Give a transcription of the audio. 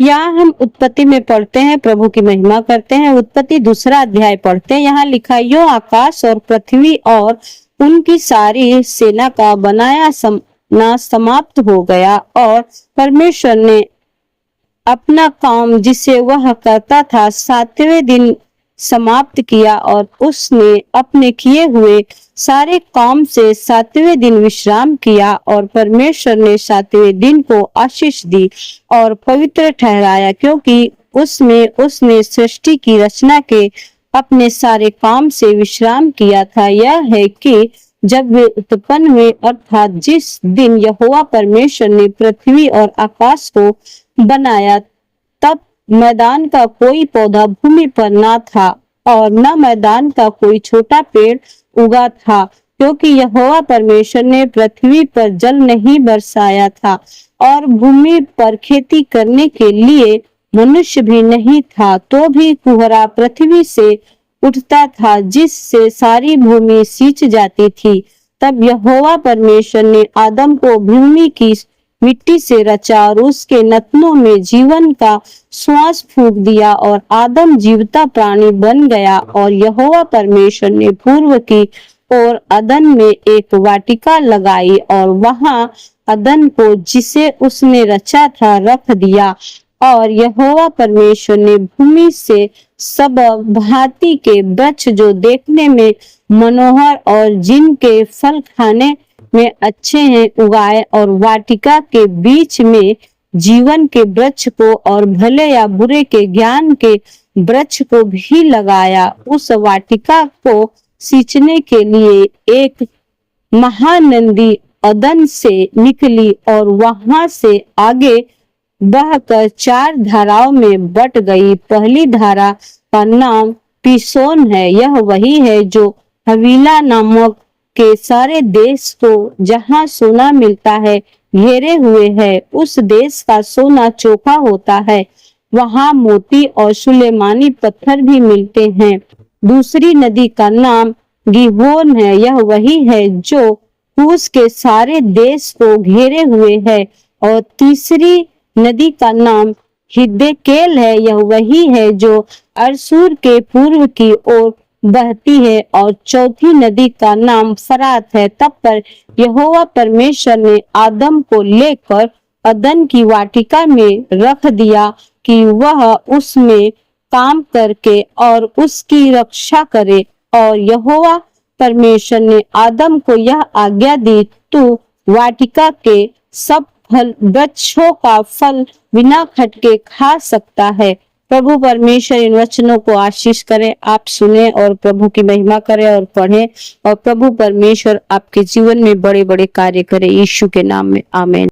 यहाँ हम उत्पत्ति में पढ़ते हैं, प्रभु की महिमा करते हैं। उत्पत्ति 2 अध्याय पढ़ते हैं। यहाँ लिखा, यो आकाश और पृथ्वी और उनकी सारी सेना का बनाया समाप्त हो गया, और परमेश्वर ने अपना काम जिसे वह करता था 7वें दिन समाप्त किया, और उसने अपने किए हुए सारे काम से 7वें दिन विश्राम किया। और परमेश्वर ने 7वें दिन को आशीष दी और पवित्र ठहराया, क्योंकि उसमें उसने सृष्टि की रचना के अपने सारे काम से विश्राम किया था। यह है कि जब वे उत्पन्न हुए, अर्थात जिस दिन यहोवा परमेश्वर ने पृथ्वी और आकाश को बनाया, तब मैदान का कोई पौधा भूमि पर ना था, और न मैदान का कोई छोटा पेड़ उगा था, क्योंकि यहोवा परमेश्वर ने पृथ्वी पर जल नहीं बरसाया था, और भूमि पर खेती करने के लिए मनुष्य भी नहीं था। तो भी कुहरा पृथ्वी से उठता था, जिससे सारी भूमि सींच जाती थी। तब यहोवा परमेश्वर ने आदम को भूमि की मिट्टी से रचा और उसके नथनों में जीवन का श्वास फूंक दिया, और आदम जीवता प्राणी बन गया। और यहोवा परमेश्वर ने पूर्व की ओर अदन में एक वाटिका लगाई, और वहां अदन को जिसे उसने रचा था रख दिया। और यहोवा परमेश्वर ने भूमि से सब भांति के वृक्ष जो देखने में मनोहर और जिनके फल खाने में अच्छे हैं उगाए, और वाटिका के बीच में जीवन के वृक्ष को और भले या बुरे के ज्ञान के वृक्ष को भी लगाया। उस वाटिका को सींचने के लिए एक महानदी अदन से निकली, और वहां से आगे बहकर 4 धाराओं में बट गई। पहली धारा का नाम पिसोन है। यह वही है जो हवीला नामक के सारे देश को, जहां सोना मिलता है, घेरे हुए है। उस देश का सोना चोखा होता है, वहां मोती और सुलेमानी पत्थर भी मिलते हैं। दूसरी नदी का नाम गिहोन है। यह वही है जो कूश के सारे देश को घेरे हुए है। और तीसरी नदी का नाम हिद्देकेल है। यह वही है जो अरसूर के पूर्व की ओर बहती है। और चौथी नदी का नाम फरात है। तब पर यहोवा परमेश्वर ने आदम को लेकर अदन की वाटिका में रख दिया कि वह उसमें काम करके और उसकी रक्षा करे। और यहोवा परमेश्वर ने आदम को यह आज्ञा दी, तू वाटिका के सब फल वृक्षों का फल बिना खटके खा सकता है। प्रभु परमेश्वर इन वचनों को आशीष करे। आप सुने और प्रभु की महिमा करें और पढ़ें, और प्रभु परमेश्वर आपके जीवन में बड़े बड़े कार्य करे। यीशु के नाम में आमीन।